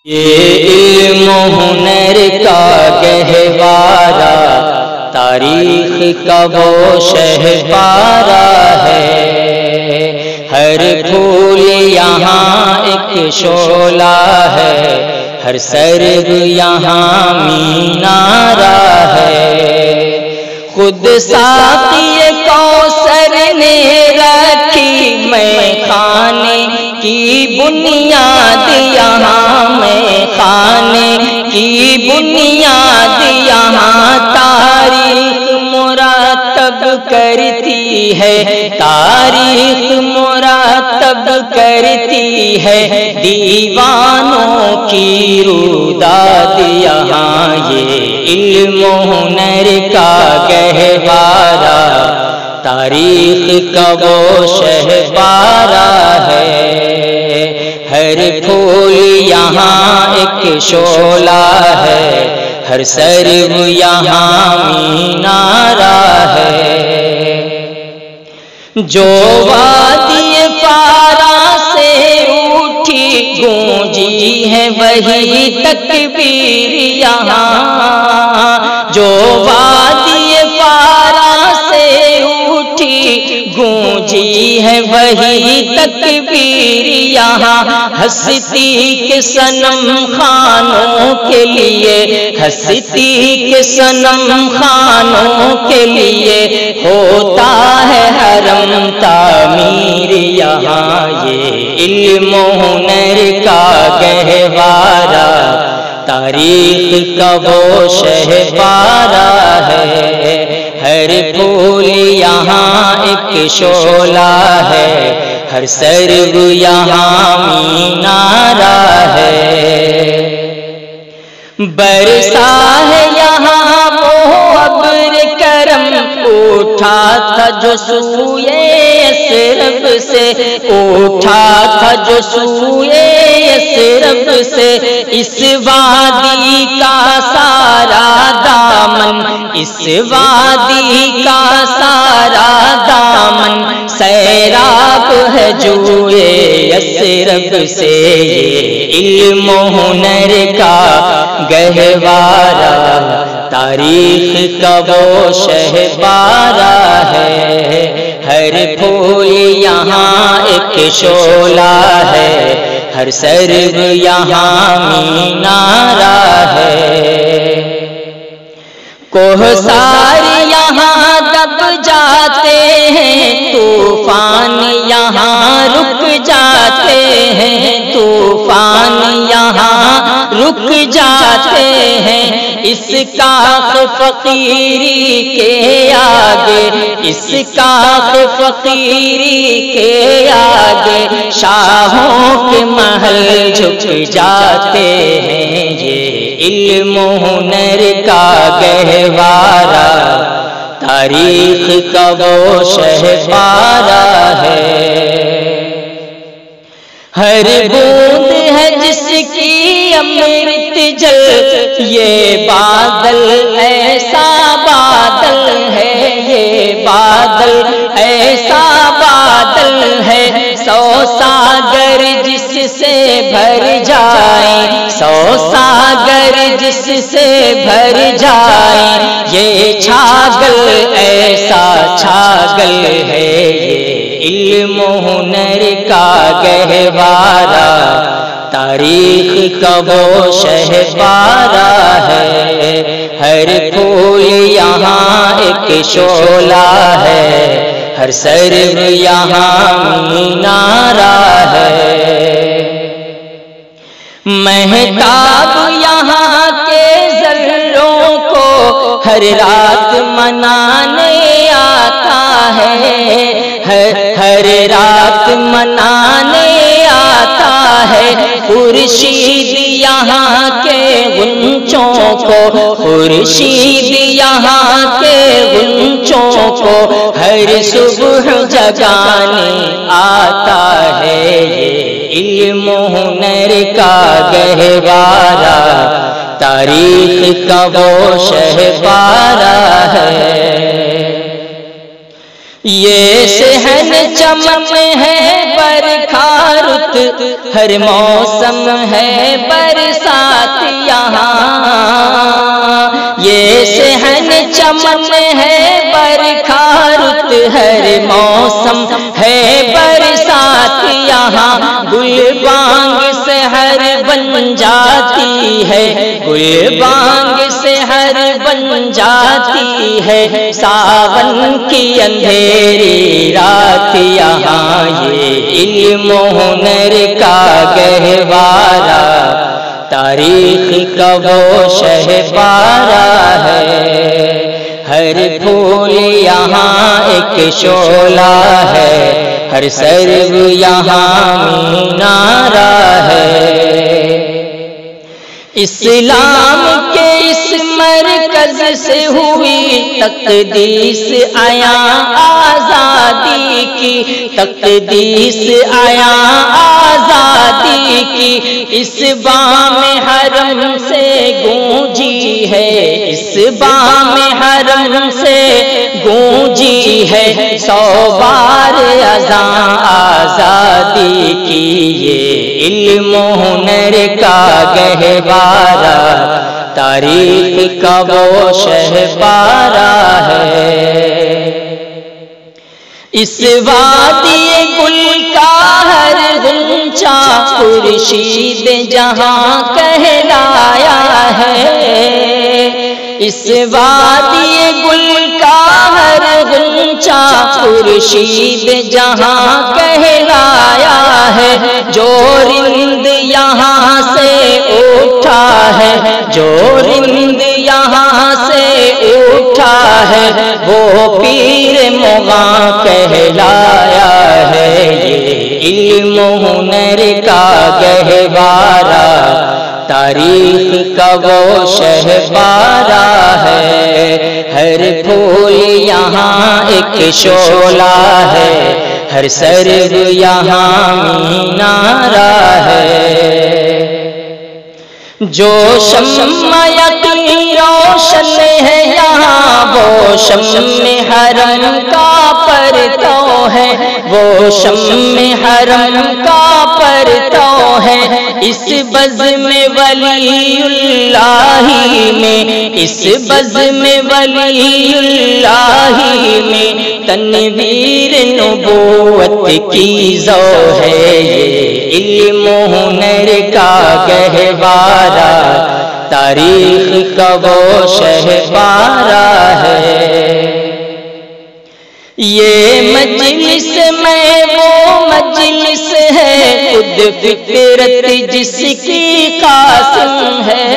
یہ علم و ہنر کا گہوارہ تاریخ کا وہ شہپارہ ہے، ہر پھول یہاں ایک شعلہ ہے، ہر سرگ یہاں مینارہ ہے۔ خود ساقی کوثر نے رکھی میں خانے کی بنیاد یہاں، میں خانے کی بنیاد یہاں، تاریخ مرتب کرتی ہے، تاریخ مرتب کرتی ہے، دیوانوں کی روداد یہاں، یہ علم و ہنر کا گہوارہ تاریخ کا وہ شہپارہ ہے، ہر پھول یہاں ایک شعلہ ہے، ہر سرو یہاں مینارہ ہے۔ جو وادی پارا سے اٹھی گونجی ہے وہی تکبیر یہاں، جو وادی پارا سے اٹھی گونجی ہے وہی تکبیر یہاں، ہستی کے صنم خانوں کے لیے، ہستی کے صنم خانوں کے لیے ہوتا ہے حرم تعمیر یہاں، یہ علم و ہنر کا گہوارہ تاریخ کا وہ شہپارہ ہے، ہر پھول یہاں ایک شعلہ ہے، ہر سرگ یہاں مینارہ ہے۔ برسا ہے یہاں وہ ابر کرم، اٹھا تھا جو سوئے یثرب سے، اٹھا تھا جو سوئے یثرب سے، اس وادی کا سارا دامن، اس وادی کا سارا دامن سیراب ہے جوئے یثرب سے، یہ علم و ہنر کا گہوارہ تاریخ کا وہ شہپارہ ہے، ہر پھول یہاں ایک شعلہ ہے، ہر سرگ یہاں مینارہ ہے۔ کوہسار یہاں دب جاتے ہیں، طوفان یہاں رک جاتے ہیں، طوفان یہاں رک جاتے ہیں، اس کاخ فقیری کے آگے، اس کاخ فقیری کے آگے شاہوں کے محل جھک جاتے ہیں، یہ علم و ہنر کا گہوارہ تاریخ کا وہ شہپارہ ہے۔ ہر بوند ہے جس کی امرت جل، یہ بادل ایسا بادل ہے، یہ بادل ایسا بادل ہے، سو ساگر جس سے بھر جائیں، سو ساگر جس سے بھر جائیں، یہ چھاگل ایسا چھاگل ہے، یہ علم و ہنر کا گہوارہ تاریخ کا وہ شہپارہ ہے، ہر پھول یہاں ایک شعلہ ہے، ہر سرگ یہاں مینارہ ہے۔ مہتاب یہاں کے ذروں کو ہر رات منانے آتا ہے، ہر رات منانے آتا ہے، خورشید یہاں کے غنچوں کو، خورشید یہاں کے غنچوں کو ہر صبح جگانے آتا ہے، یہ علم و ہنر کا گہوارہ تاریخ کا وہ شہپارہ ہے۔ یہ صحن چمن ہے برکھا رت، ہر موسم ہے برسات یہاں، یہ صحن چمن ہے برکھا رت، ہر موسم ہے برسات یہاں، گل بانگ سحر بن جاتی ہے، گل بانگ سحر بن جاتی ہے، ساون کی اندھیری رات یہاں، یہ علم و ہنر کا گہوارہ، تاریخ کا وہ شہپارہ ہے، ہر پھول یہاں ایک شعلہ ہے، ہر سرو یہاں مینارہ ہے، اسلام کے اس مرکز سے ہوئی تقدیس عیاں آزادی کی، تقدیس عیاں آزادی کی، اس بام حرم سے گونجی ہے، اس بام حرم سے گونجی ہے، 100 بار اذان آزادی کی، یہ علم و ہنر کا گہوارہ، تاریخ کا وہ شہپارہ ہے، اس وادی گل کا ہر غنچہ خورشید جہاں کہلایا ہے، اس وادی گل کا ہر غنچہ خورشید جہاں کہلایا ہے، جو رند یہاں سے اٹھا ہے، جو رند یہاں سے اٹھا ہے، وہ پیر مغاں کہلایا ہے، یہ علم و ہنر کا گہوارہ، تاریخ کا وہ شہپارہ ہے، ہر پھول یہاں ایک شعلہ ہے، ہر سرو یہاں مینارہ ہے، جو شمع یقین روشن ہے یہاں، وہ شمع حرم کا پرتو ہے، وہ شمع حرم کا پرتو ہے، اس بزم ولی اللہ میں، اس بزم ولی اللہ میں، تنویر نبوت کی ضو ہے، یہ علم و ہنر کا گہوارہ، تاریخ کا وہ شہپارہ ہے، یہ مجلس میں وہ مجلس ہے، خود فطرت جس کی قاسم ہے،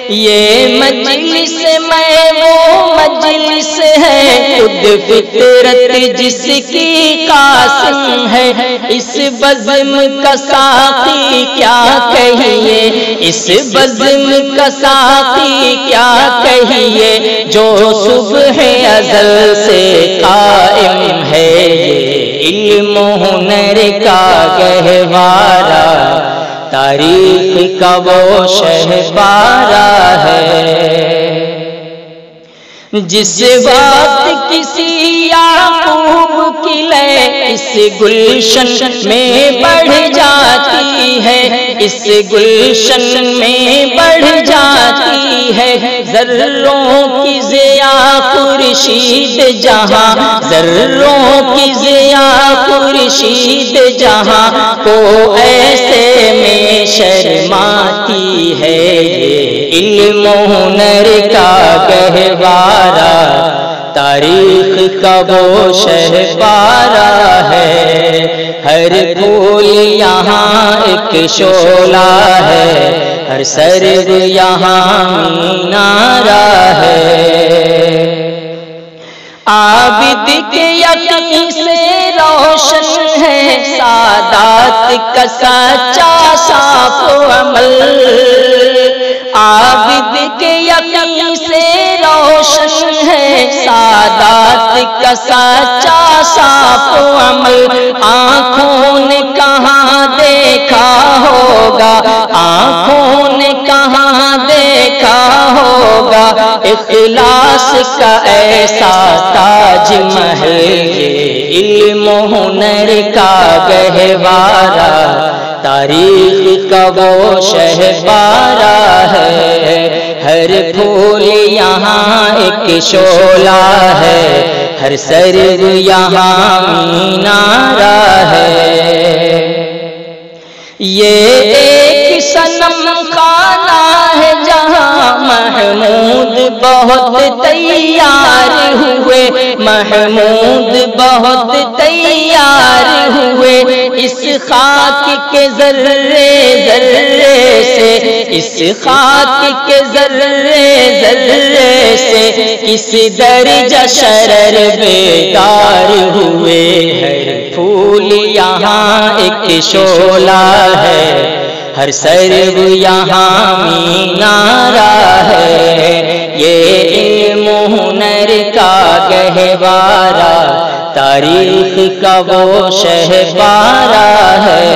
یہ مجلس میں وہ مجلس ہے، خود فطرت جس کی قاسم ہے، اس بزم کا ساقی کیا کہیے، اس بزم کا ساقی کیا کہیے، جو صبح ازل سے قائم ہے، یہ علم و ہنر کا گہوارہ، تاریخ کا وہ شہپارہ ہے، جس وقت کسی یعقوب کی لے اس گلشن میں بڑھ جاتی ہے، اس گلشن میں بڑھ جاتی ہے، ذروں کی ضیاء خورشید جہاں، ذروں کی ضیاء خورشید جہاں، کو ایسے میں شرماتی ہے، یہ علم و ہنر کا گہوارہ، تاریخ کا وہ شہپارہ ہے، ہر پھول یہاں ایک شعلہ ہے، ہر سرو یہاں مینارہ ہے، عابد کے یقین سے روشن ہے سعادت کا سچا صاف عمل، عابد کے یقین سے روشن ہے سعادت کا سچا صاف عمل، آنکھوں نے کہاں دیکھا ہوگا، آنکھوں نے کہاں دیکھا ہوگا، اخلاص کا ایسا تاج محل، یہ علم و ہنر کا گہوارہ، تاریخ کا وہ شہبارہ ہے۔ ہر پھول یہاں ایک شعلہ ہے، ہر سرو یہاں مینارہ ہے۔ یہ ایک صنم خانہ ہے جہاں محمود بہت تیار ہوئے، محمود بہت تیار ہوئے، اس خاک کے ذرے ذرے سے، اس خاک کے ذرے ذرے سے کس درجہ شرر بیدار ہوئے۔ ہر پھول یہاں ایک شعلہ ہے، ہر سرو یہاں مینارہ ہے۔ یہ علم و ہنر کا گہوارہ، تاریخ کا وہ شہبارہ ہے۔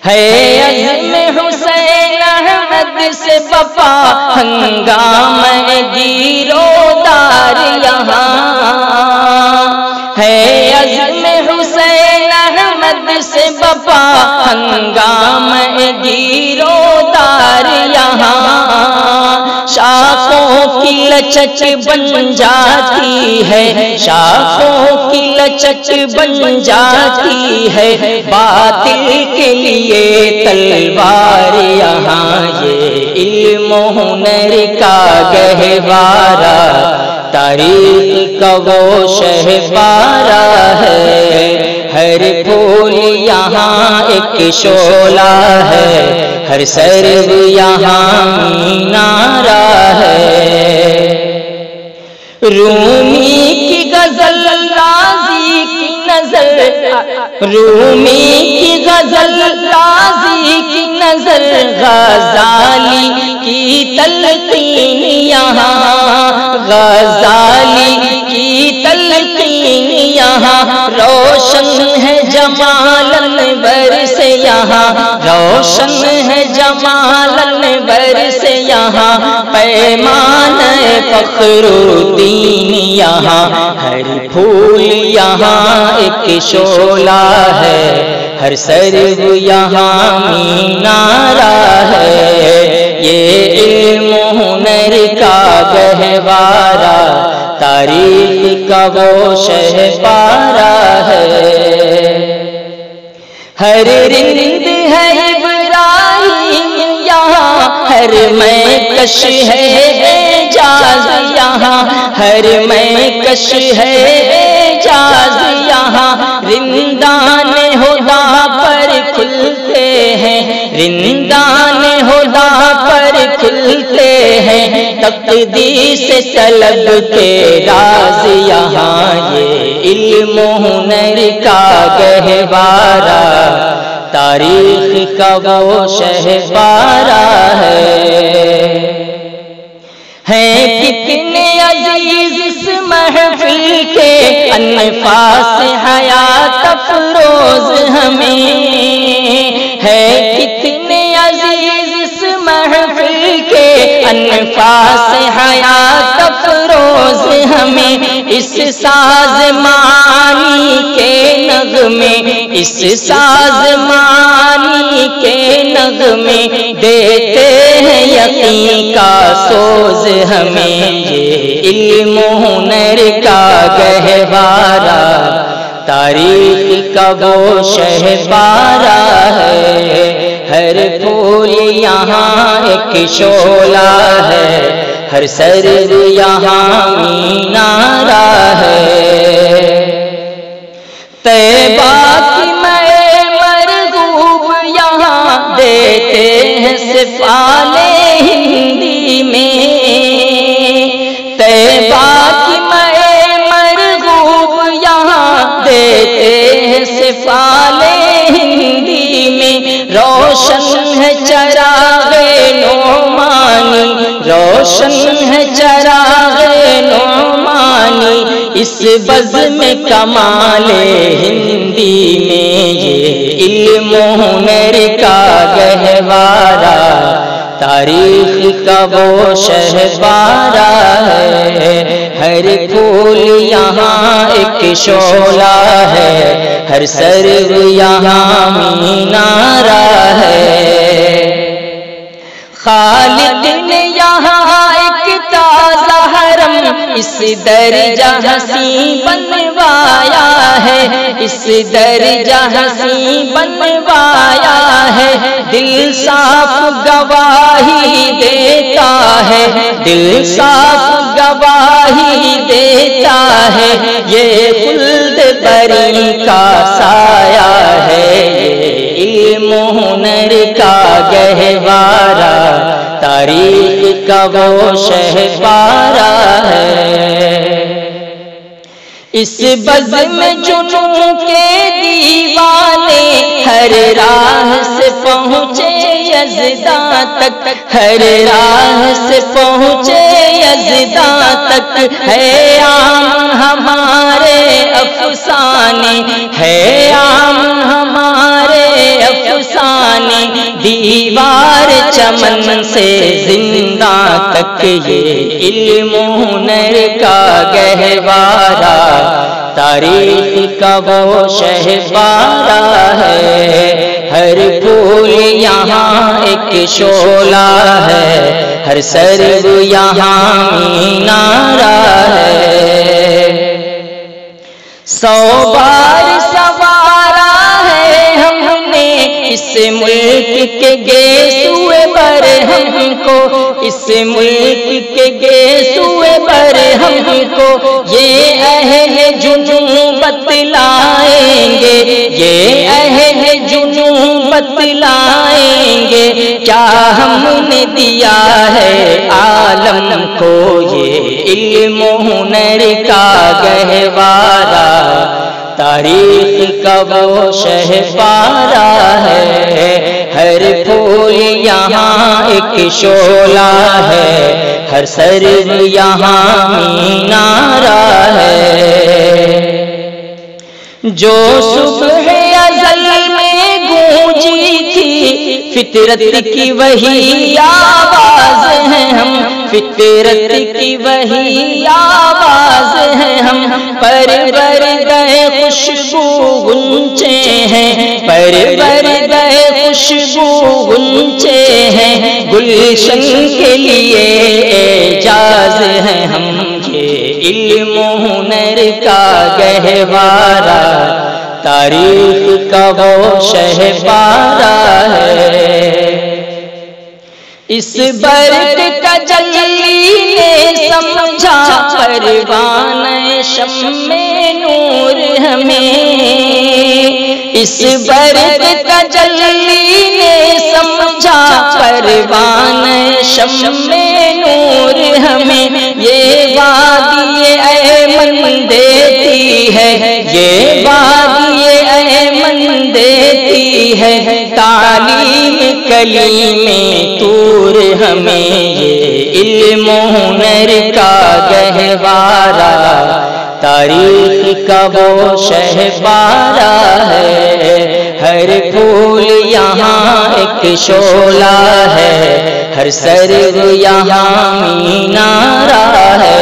عزم حسین احمد سے بپا ہنگامہ گیرودار یہاں ہے، عزم حسین احمد سے بپا ہنگامہ گیرودار یہاں۔ شاخوں کی لچک بن جاتی ہے، شاخوں کی لچک بن جاتی ہے، باطل کے لیے تلوار یہاں۔ یہ علم و ہنر کا گہوارہ، تاریخ کا وہ شہبارہ ہے۔ ہر پھول یہاں ایک شعلہ ہے، ہر سرو یہاں مینارہ ہے۔ رومی کی غزل رازی کی نظر، رومی کی غزل رازی کی نظر، غزالی کی تلقین یہاں، غزالی کی تلقین یہاں۔ روشن ہے جمال انور سے یہاں، روشن ہے جمال انور سے یہاں، پیمان فخر الدین یہاں۔ ہر پھول یہاں ایک شعلہ ہے، ہر سرو یہاں مینارہ ہے۔ یہ علم و ہنر کا گہوارہ، تاریخ کا وہ شہبارہ ہے۔ ہر رند ہے ابراہیم یہاں، ہر میں کش ہے اعجاز یہاں، ہر میں کش ہے اعجاز یہاں۔ رندان ہدا پر کھلتے ہیں، رندان ہدا پر کھلتے ہیں، تقدیس طلب کے راز یہاں۔ یہ علم و ہنر کا گہوارہ، تاریخ کا وہ شہبارہ ہے۔ کتنے عزیز اس محفل کے انفاس حیات افروز ہمیں، ہے کتنے عزیز اس محفل کے انفاس حیات افروز ہمیں۔ اس سازمانی کے نغمے، اس سازمانی کے نغمے دیتے ہیں یقین کا سوز ہمیں۔ یہ علم و ہنر کا گہوارہ، تاریخ کا وہ شہبارہ ہے۔ ہر پھول یہاں ایک شعلہ ہے، ہر سرو یہاں مینارہ ہے۔ طیبہ کی میں مرغوب یہاں دیتے ہیں سفال ہندی میں، طیبہ کی میں مرغوب یہاں دیتے ہیں سفال ہندی میں۔ روشن ہے چراغ نعمانی، روشن ہے چراغ نعمانی، اس بزم کمال ہندی میں۔ یہ علم و ہنر کا گہوارہ، تاریخ کا وہ شہپارہ ہے، ہر پھول یہاں ایک شعلہ ہے، ہر سرو یہاں مینارہ ہے۔ خالق نے یہاں ایک تازہ حرم اس درجہ حسین بنوایا ہے، اس درجہ حسین بنوایا ہے۔ دل صاف گواہی دیتا ہے، دل صاف گواہی دیتا ہے، یہ خلد بری کا سایہ ہے، یہ علم و ہنر کا گہوارہ، تاریخ کا وہ شہپارہ ہے۔ اس بزم جنوں کے دیوانے ہر راہ سے پہنچے یزداں تک، ہر راہ سے پہنچے یزداں تک، ہے عام ہمارے افسانے، ہے عام ہمارے افسانے، دیوار چمن سے زندہ تک، یہ علم و ہنر کا گہوارہ، تاریخ کا وہ شہپارہ ہے۔ ہر پھول یہاں ایک شعلہ ہے، ہر سرو یہاں مینارہ ہے۔ 100 بار سوارا ہے ہم نے اس ملک کے گیسوئے پر ہم کو، اس ملک کے گیسوئے پر ہم کو، یہ اہل جنوں بتلائیں گے، یہ اہل جنوں بتلائیں گے، کیا ہم نے دیا ہے عالم کو، یہ علم و ہنر کا گہوارہ، تاریخ کا وہ شہپارہ ہے۔ ہر پھول یہاں ایک شعلہ ہے، ہر سرو یہاں مینارہ ہے۔ جو صبح ازل میں گونجی تھی فطرت کی وہی آواز ہے ہم، فطرت کی وہی آواز ہے ہم، پروردہ خوشبو غنچے ہیں، پروردہ خوشبو غنچے ہیں، گلشن کے لیے اعجاز ہیں ہم، یہ علم و ہنر کا گہوارہ، تاریخ کا وہ شہپارہ ہے۔ اس برق کا جلی نے سمجھا پروانہ شمع نور ہمیں، اس برق کا جلی نے سمجھا پروانہ شمع نور ہمیں، یہ وادی ایمن دیتی ہے، یہ وادی ایمن دیتی ہے، تعلیم کلیم طور ہمیں، یہ علم و ہنر کا گہوارہ، تاریخ کا وہ شہپارہ ہے۔ ہر پھول یہاں ایک شعلہ ہے، ہر سرو یہاں مینارہ ہے۔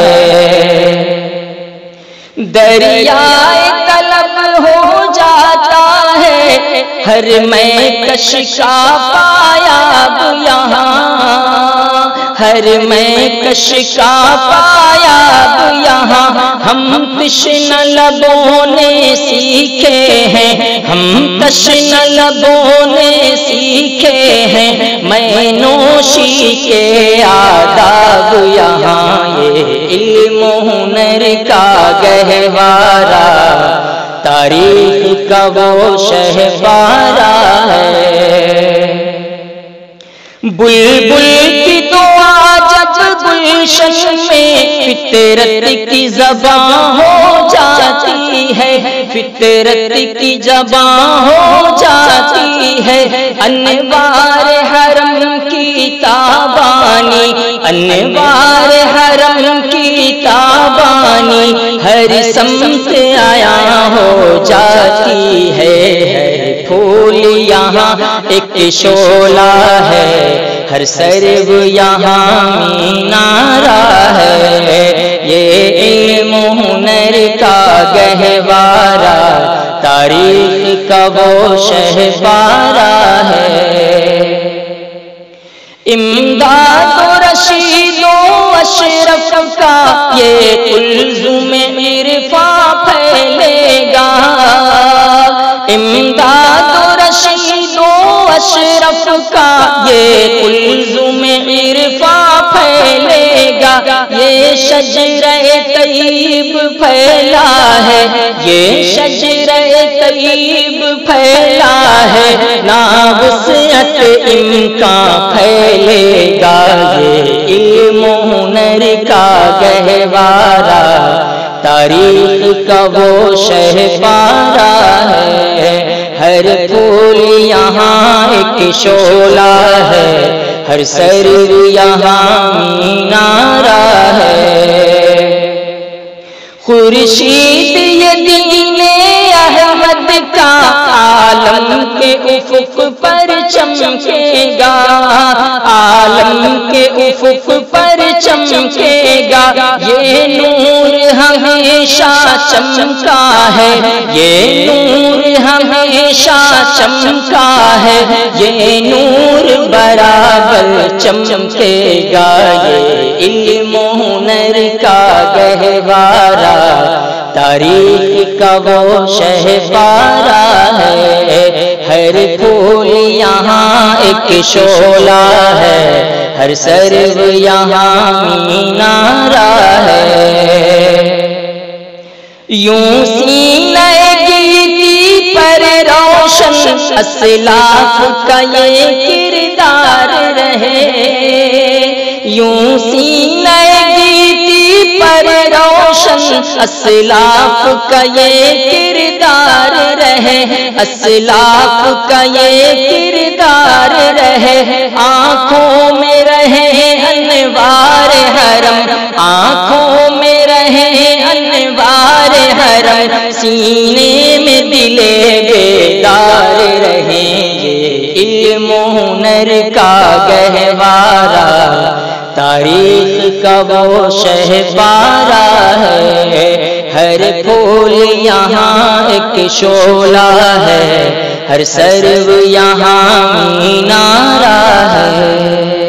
دریائے طلب ہو جاتا ہے ہر میں کش کا پایاب یہاں، ہر میں کش کا پایاب یہاں، ہم تشنہ لبوں نے سیکھے ہیں، ہم تشنہ لبوں نے سیکھے ہیں، میں نوشی کے آداب یہاں، یہ علم و ہنر کا گہوارہ، تاریخ کا وہ شہپارہ ہے۔ بلبل کی دعا جب گلشن میں فطرت کی زبان ہو جاتی ہے، فطرت کی زبان ہو جاتی ہے، انوار حرم کی تابانی، انوار حرم کی تابانی، ہر سمت آیا ہو جاتی ہے، پھول یہاں ایک شعلہ ہے، ہر سرو یہاں مینارہ ہے، یہ علم و ہنر کا گہوارہ، تاریخ کا وہ شہسوارہ ہے۔ امداد و رشید و اشرف کا یہ کلزم عرفاں پھیلے گا، امداد و رشید و اشرف کا یہ کلزم عرفاں پھیلے گا، یہ شجرہ طیب پھیلا ہے، یہ شجرہ طیب پھیلا ہے، نا وسعت امکان پھیلے گا، یہ علم و ہنر کا گہوارہ، تاریخ کا وہ شہسوارہ ہے۔ ہر پھول یہاں ایک شعلہ ہے، ہر سرو یہاں مینارہ ہے۔ خورشید یہ دین احمد کا عالم کے افق پر چمکے گا، عالم کے افق پر چمکے گا، یہ نور ہمیشہ چمکا ہے، یہ نور ہمیشہ چمکا ہے، یہ نور برابر چمکے گا، یہ علم و ہنر کا گہوارہ، تاریخ کا وہ شہسوارہ ہے۔ ہر پھول یہاں ایک شعلہ ہے، ہر سرو یہاں مینارہ ہے۔ یوں سینہ گیتی پر روشن اسلاف کا یہ کردار رہے، یوں سینہ گیتی پر روشن اسلاف کا یہ کردار رہے، اسلاف کا یہ کردار رہے، آنکھوں میں رہے انوار حرم، آنکھوں میں رہے انوار حرم، سینے میں دل بیدار رہے، یہ علم و ہنر کا گہوارہ، تاریخ کا وہ شہسوارہ ہے۔ ہر پھول یہاں ایک شعلہ ہے، ہر سرو یہاں مینارہ ہے۔